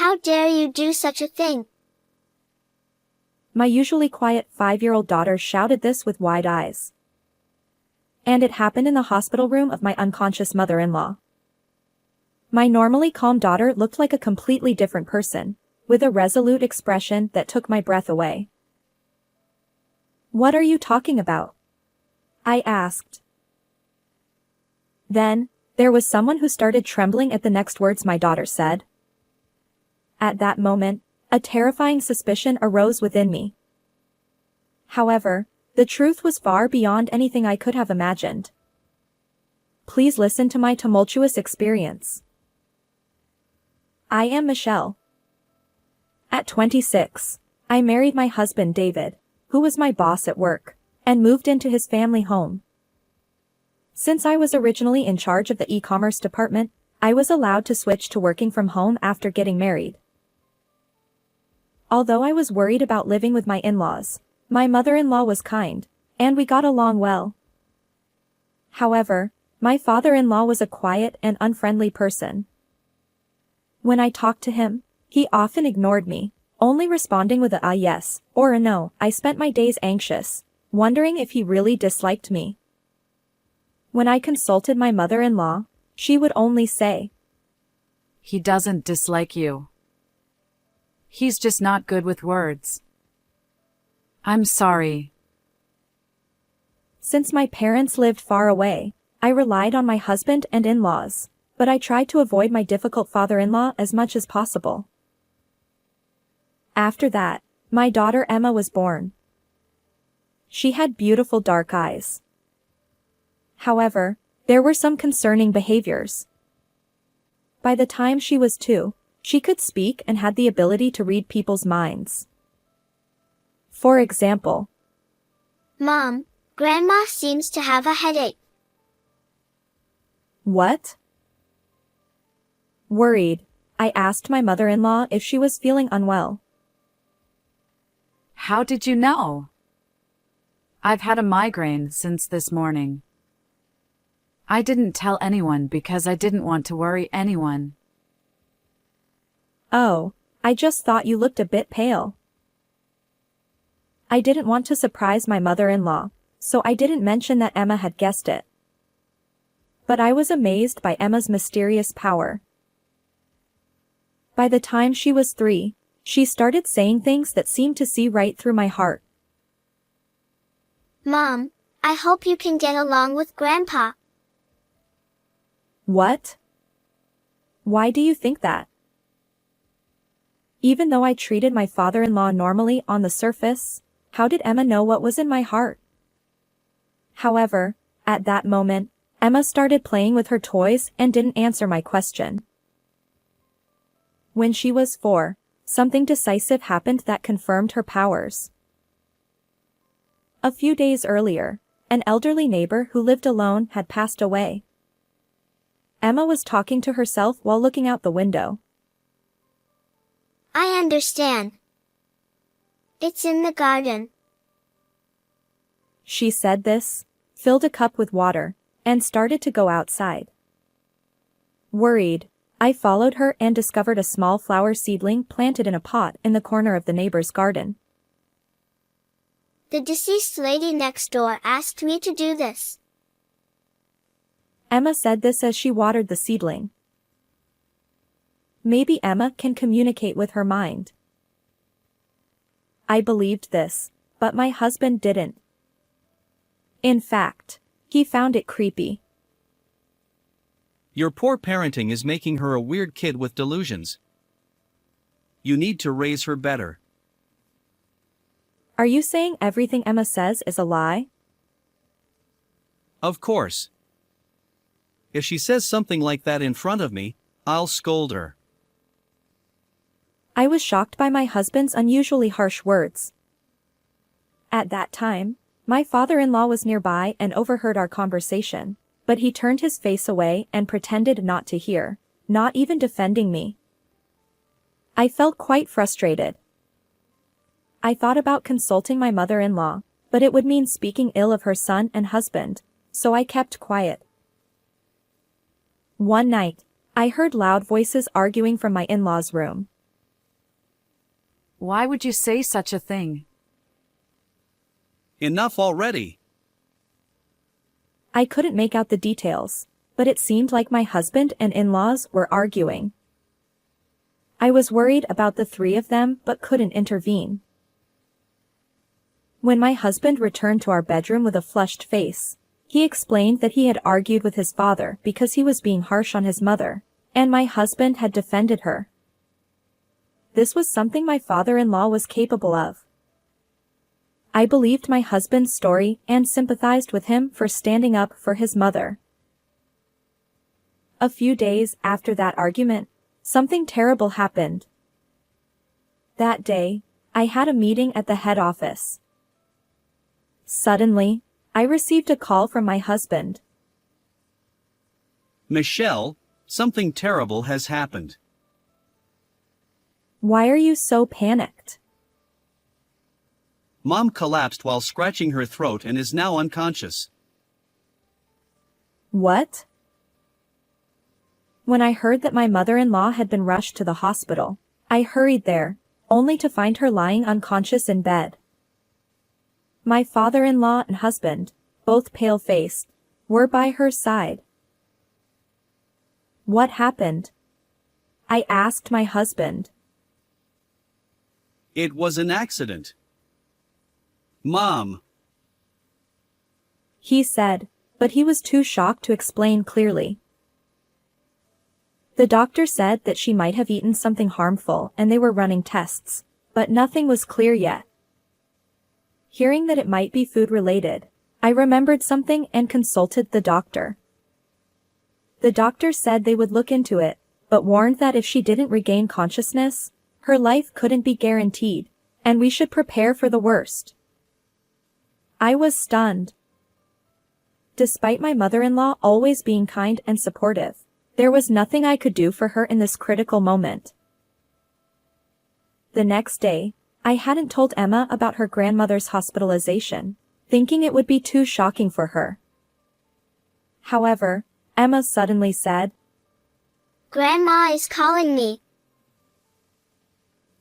How dare you do such a thing? My usually quiet 5-year-old daughter shouted this with wide eyes. And it happened in the hospital room of my unconscious mother-in-law. My normally calm daughter looked like a completely different person, with a resolute expression that took my breath away. "What are you talking about?" I asked. Then, there was someone who started trembling at the next words my daughter said. At that moment, a terrifying suspicion arose within me. However, the truth was far beyond anything I could have imagined. Please listen to my tumultuous experience. I am Michelle. At 26, I married my husband David, who was my boss at work, and moved into his family home. Since I was originally in charge of the e-commerce department, I was allowed to switch to working from home after getting married. Although I was worried about living with my in-laws, my mother-in-law was kind, and we got along well. However, my father-in-law was a quiet and unfriendly person. When I talked to him, he often ignored me, only responding with a yes or a no. I spent my days anxious, wondering if he really disliked me. When I consulted my mother-in-law, she would only say, "He doesn't dislike you. He's just not good with words. I'm sorry." Since my parents lived far away, I relied on my husband and in-laws, but I tried to avoid my difficult father-in-law as much as possible. After that, my daughter Emma was born. She had beautiful dark eyes. However, there were some concerning behaviors. By the time she was 2, she could speak and had the ability to read people's minds. For example, Mom, Grandma seems to have a headache. What? Worried, I asked my mother-in-law if she was feeling unwell. How did you know? I've had a migraine since this morning. I didn't tell anyone because I didn't want to worry anyone. Oh, I just thought you looked a bit pale. I didn't want to surprise my mother-in-law, so I didn't mention that Emma had guessed it. But I was amazed by Emma's mysterious power. By the time she was 3, she started saying things that seemed to see right through my heart. Mom, I hope you can get along with Grandpa. What? Why do you think that? Even though I treated my father-in-law normally on the surface, how did Emma know what was in my heart? However, at that moment, Emma started playing with her toys and didn't answer my question. When she was 4, something decisive happened that confirmed her powers. A few days earlier, an elderly neighbor who lived alone had passed away. Emma was talking to herself while looking out the window. I understand. It's in the garden. She said this, filled a cup with water, and started to go outside. Worried, I followed her and discovered a small flower seedling planted in a pot in the corner of the neighbor's garden. The deceased lady next door asked me to do this. Emma said this as she watered the seedling. Maybe Emma can communicate with her mind. I believed this, but my husband didn't. In fact, he found it creepy. Your poor parenting is making her a weird kid with delusions. You need to raise her better. Are you saying everything Emma says is a lie? Of course. If she says something like that in front of me, I'll scold her. I was shocked by my husband's unusually harsh words. At that time, my father-in-law was nearby and overheard our conversation, but he turned his face away and pretended not to hear, not even defending me. I felt quite frustrated. I thought about consulting my mother-in-law, but it would mean speaking ill of her son and husband, so I kept quiet. One night, I heard loud voices arguing from my in-laws' room. Why would you say such a thing? Enough already. I couldn't make out the details, but it seemed like my husband and in-laws were arguing. I was worried about the three of them but couldn't intervene. When my husband returned to our bedroom with a flushed face, he explained that he had argued with his father because he was being harsh on his mother, and my husband had defended her. This was something my father-in-law was capable of. I believed my husband's story and sympathized with him for standing up for his mother. A few days after that argument, something terrible happened. That day, I had a meeting at the head office. Suddenly, I received a call from my husband. Michelle, something terrible has happened. Why are you so panicked? Mom collapsed while scratching her throat and is now unconscious. What? When I heard that my mother-in-law had been rushed to the hospital, I hurried there, only to find her lying unconscious in bed. My father-in-law and husband, both pale-faced, were by her side. What happened? I asked my husband. It was an accident. Mom. He said, but he was too shocked to explain clearly. The doctor said that she might have eaten something harmful and they were running tests, but nothing was clear yet. Hearing that it might be food-related, I remembered something and consulted the doctor. The doctor said they would look into it, but warned that if she didn't regain consciousness, her life couldn't be guaranteed, and we should prepare for the worst. I was stunned. Despite my mother-in-law always being kind and supportive, there was nothing I could do for her in this critical moment. The next day, I hadn't told Emma about her grandmother's hospitalization, thinking it would be too shocking for her. However, Emma suddenly said, Grandma is calling me.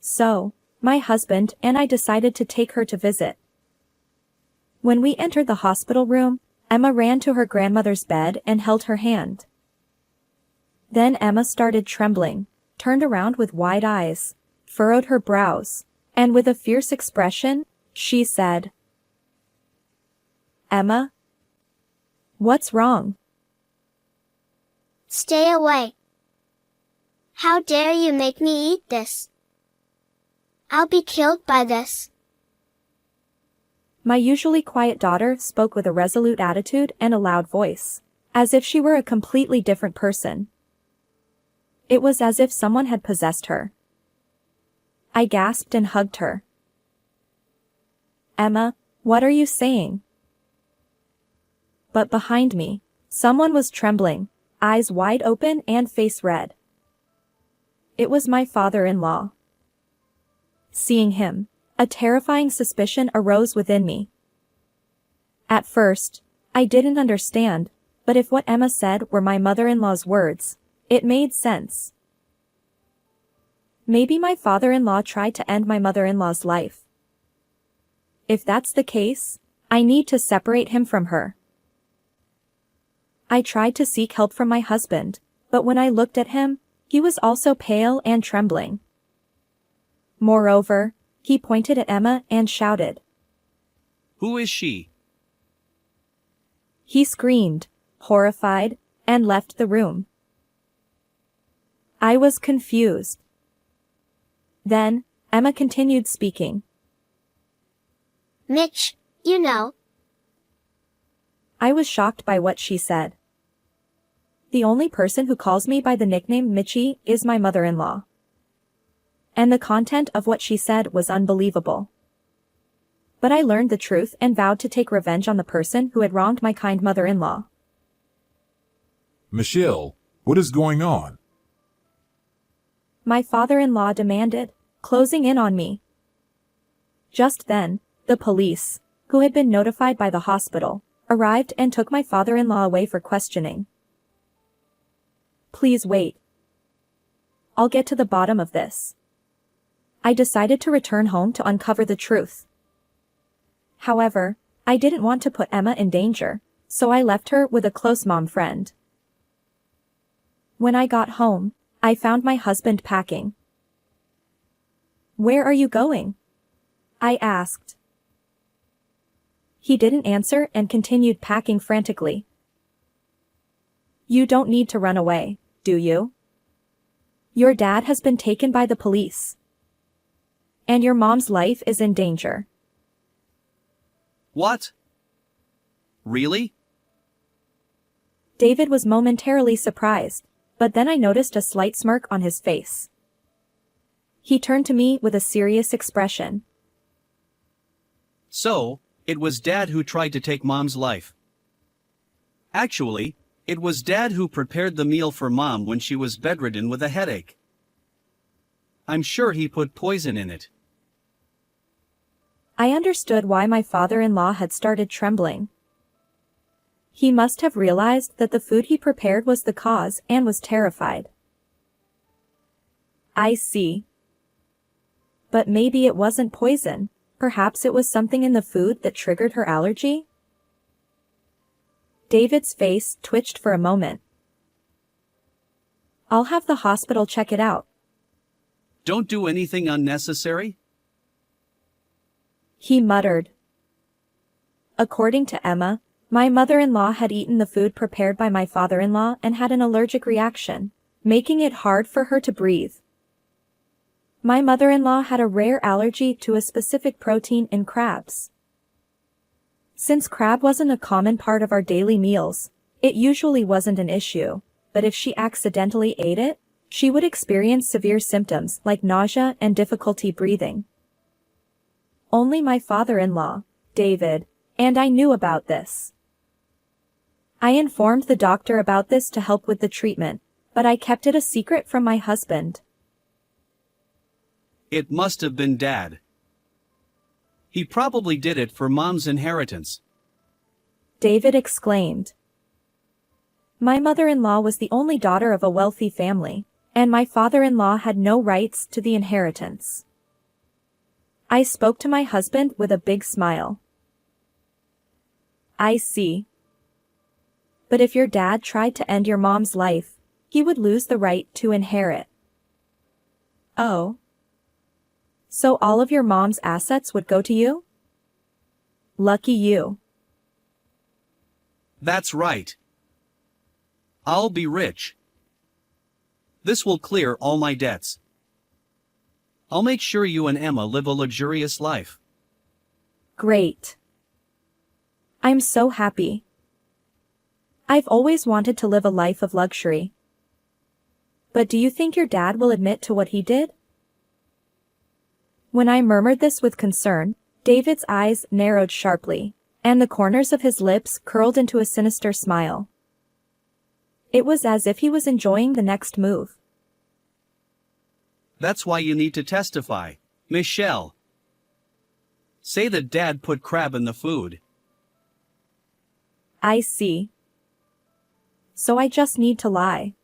So, my husband and I decided to take her to visit. When we entered the hospital room, Emma ran to her grandmother's bed and held her hand. Then Emma started trembling, turned around with wide eyes, furrowed her brows, and with a fierce expression, she said, Emma? What's wrong? Stay away. How dare you make me eat this? I'll be killed by this. My usually quiet daughter spoke with a resolute attitude and a loud voice, as if she were a completely different person. It was as if someone had possessed her. I gasped and hugged her. Emma, what are you saying? But behind me, someone was trembling, eyes wide open and face red. It was my father-in-law. Seeing him, a terrifying suspicion arose within me. At first, I didn't understand, but if what Emma said were my mother-in-law's words, it made sense. Maybe my father-in-law tried to end my mother-in-law's life. If that's the case, I need to separate him from her. I tried to seek help from my husband, but when I looked at him, he was also pale and trembling. Moreover, he pointed at Emma and shouted. Who is she? He screamed, horrified, and left the room. I was confused. Then, Emma continued speaking. Mitch, you know. I was shocked by what she said. The only person who calls me by the nickname Mitchie is my mother-in-law. And the content of what she said was unbelievable. But I learned the truth and vowed to take revenge on the person who had wronged my kind mother-in-law. Michelle, what is going on? My father-in-law demanded, closing in on me. Just then, the police, who had been notified by the hospital, arrived and took my father-in-law away for questioning. Please wait. I'll get to the bottom of this. I decided to return home to uncover the truth. However, I didn't want to put Emma in danger, so I left her with a close mom friend. When I got home, I found my husband packing. "Where are you going?" I asked. He didn't answer and continued packing frantically. "You don't need to run away, do you? Your dad has been taken by the police. And your mom's life is in danger." What? Really? David was momentarily surprised, but then I noticed a slight smirk on his face. He turned to me with a serious expression. So, it was Dad who tried to take Mom's life. Actually, it was Dad who prepared the meal for Mom when she was bedridden with a headache. I'm sure he put poison in it. I understood why my father-in-law had started trembling. He must have realized that the food he prepared was the cause and was terrified. I see. But maybe it wasn't poison. Perhaps it was something in the food that triggered her allergy? David's face twitched for a moment. "I'll have the hospital check it out." Don't do anything unnecessary. He muttered. According to Emma, my mother-in-law had eaten the food prepared by my father-in-law and had an allergic reaction, making it hard for her to breathe. My mother-in-law had a rare allergy to a specific protein in crabs. Since crab wasn't a common part of our daily meals, it usually wasn't an issue, but if she accidentally ate it, she would experience severe symptoms like nausea and difficulty breathing. Only my father-in-law, David, and I knew about this. I informed the doctor about this to help with the treatment, but I kept it a secret from my husband. It must have been Dad. He probably did it for Mom's inheritance. David exclaimed. My mother-in-law was the only daughter of a wealthy family, and my father-in-law had no rights to the inheritance. I spoke to my husband with a big smile. I see. But if your dad tried to end your mom's life, he would lose the right to inherit. Oh. So all of your mom's assets would go to you? Lucky you. That's right. I'll be rich. This will clear all my debts. I'll make sure you and Emma live a luxurious life. Great. I'm so happy. I've always wanted to live a life of luxury. But do you think your dad will admit to what he did? When I murmured this with concern, David's eyes narrowed sharply, and the corners of his lips curled into a sinister smile. It was as if he was enjoying the next move. That's why you need to testify, Michelle. Say that Dad put crab in the food. I see. So I just need to lie.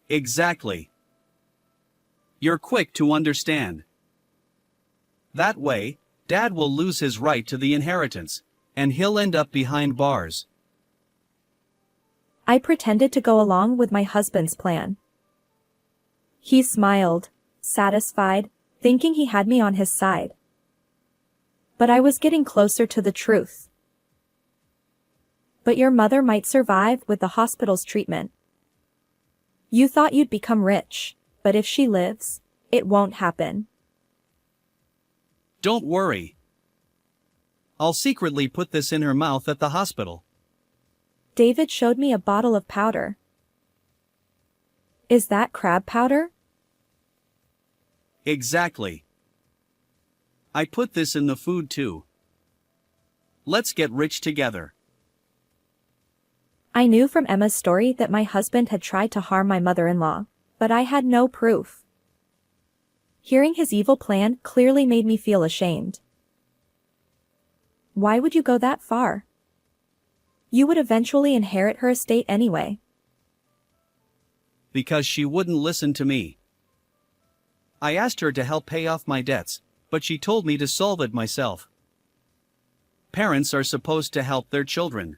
Exactly. You're quick to understand. That way, Dad will lose his right to the inheritance, and he'll end up behind bars. I pretended to go along with my husband's plan. He smiled, satisfied, thinking he had me on his side. But I was getting closer to the truth. But your mother might survive with the hospital's treatment. You thought you'd become rich, but if she lives, it won't happen. Don't worry. I'll secretly put this in her mouth at the hospital. David showed me a bottle of powder. Is that crab powder? Exactly. I put this in the food too. Let's get rich together. I knew from Emma's story that my husband had tried to harm my mother-in-law, but I had no proof. Hearing his evil plan clearly made me feel ashamed. Why would you go that far? You would eventually inherit her estate anyway. Because she wouldn't listen to me. I asked her to help pay off my debts, but she told me to solve it myself. Parents are supposed to help their children.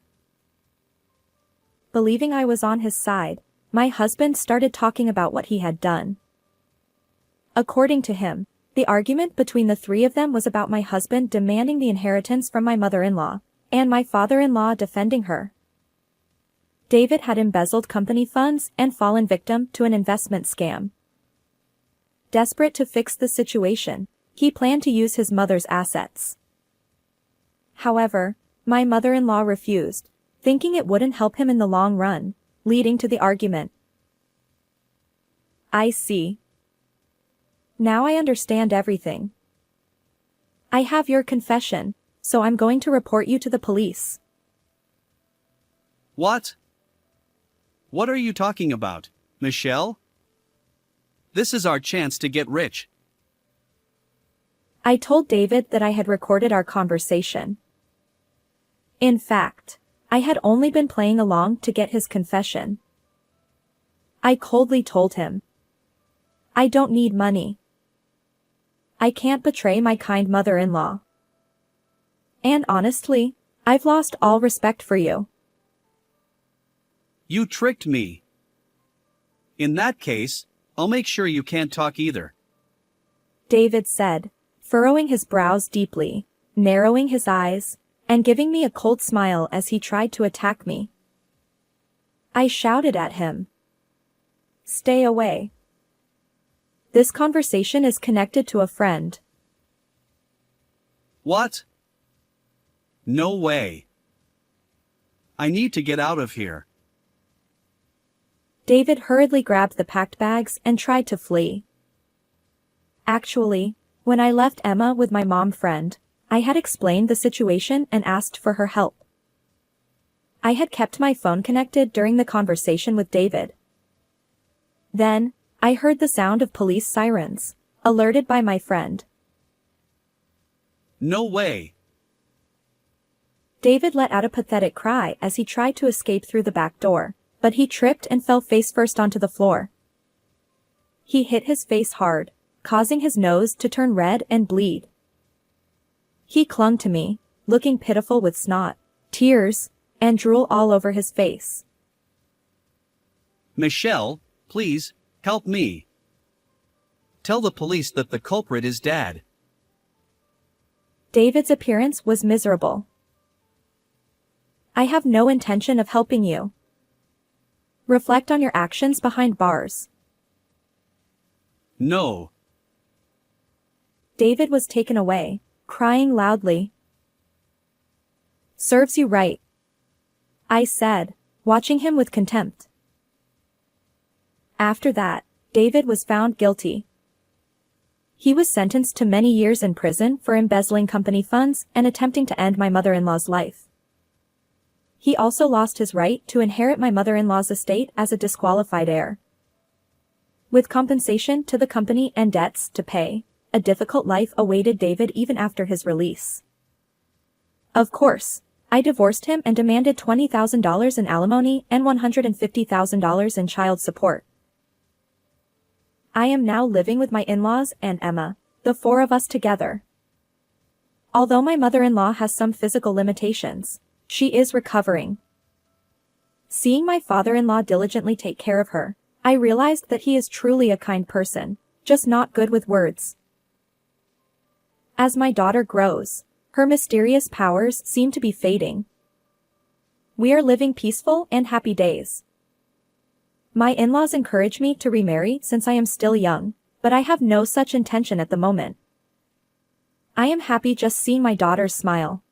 Believing I was on his side, my husband started talking about what he had done. According to him, the argument between the three of them was about my husband demanding the inheritance from my mother-in-law, and my father-in-law defending her. David had embezzled company funds and fallen victim to an investment scam. Desperate to fix the situation, he planned to use his mother's assets. However, my mother-in-law refused, thinking it wouldn't help him in the long run, leading to the argument. I see. Now I understand everything. I have your confession, so I'm going to report you to the police. What? What are you talking about, Michelle? This is our chance to get rich. I told David that I had recorded our conversation. In fact, I had only been playing along to get his confession. I coldly told him, I don't need money. I can't betray my kind mother-in-law. And honestly, I've lost all respect for you. You tricked me. In that case, I'll make sure you can't talk either. David said, furrowing his brows deeply, narrowing his eyes, and giving me a cold smile as he tried to attack me. I shouted at him. Stay away. This conversation is connected to a friend. What? No way. I need to get out of here. David hurriedly grabbed the packed bags and tried to flee. Actually, when I left Emma with my mom friend, I had explained the situation and asked for her help. I had kept my phone connected during the conversation with David. Then, I heard the sound of police sirens, alerted by my friend. No way. David let out a pathetic cry as he tried to escape through the back door, but he tripped and fell face first onto the floor. He hit his face hard, causing his nose to turn red and bleed. He clung to me, looking pitiful with snot, tears, and drool all over his face. Michelle, please, help me. Tell the police that the culprit is Dad. David's appearance was miserable. I have no intention of helping you. Reflect on your actions behind bars. No. David was taken away, crying loudly. Serves you right, I said, watching him with contempt. After that, David was found guilty. He was sentenced to many years in prison for embezzling company funds and attempting to end my mother-in-law's life. He also lost his right to inherit my mother-in-law's estate as a disqualified heir. With compensation to the company and debts to pay, a difficult life awaited David even after his release. Of course, I divorced him and demanded $20,000 in alimony and $150,000 in child support. I am now living with my in-laws and Emma, the four of us together. Although my mother-in-law has some physical limitations, she is recovering. Seeing my father-in-law diligently take care of her, I realized that he is truly a kind person, just not good with words. As my daughter grows, her mysterious powers seem to be fading. We are living peaceful and happy days. My in-laws encourage me to remarry since I am still young, but I have no such intention at the moment. I am happy just seeing my daughter's smile.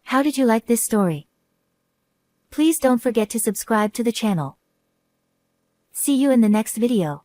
How did you like this story? Please don't forget to subscribe to the channel. See you in the next video.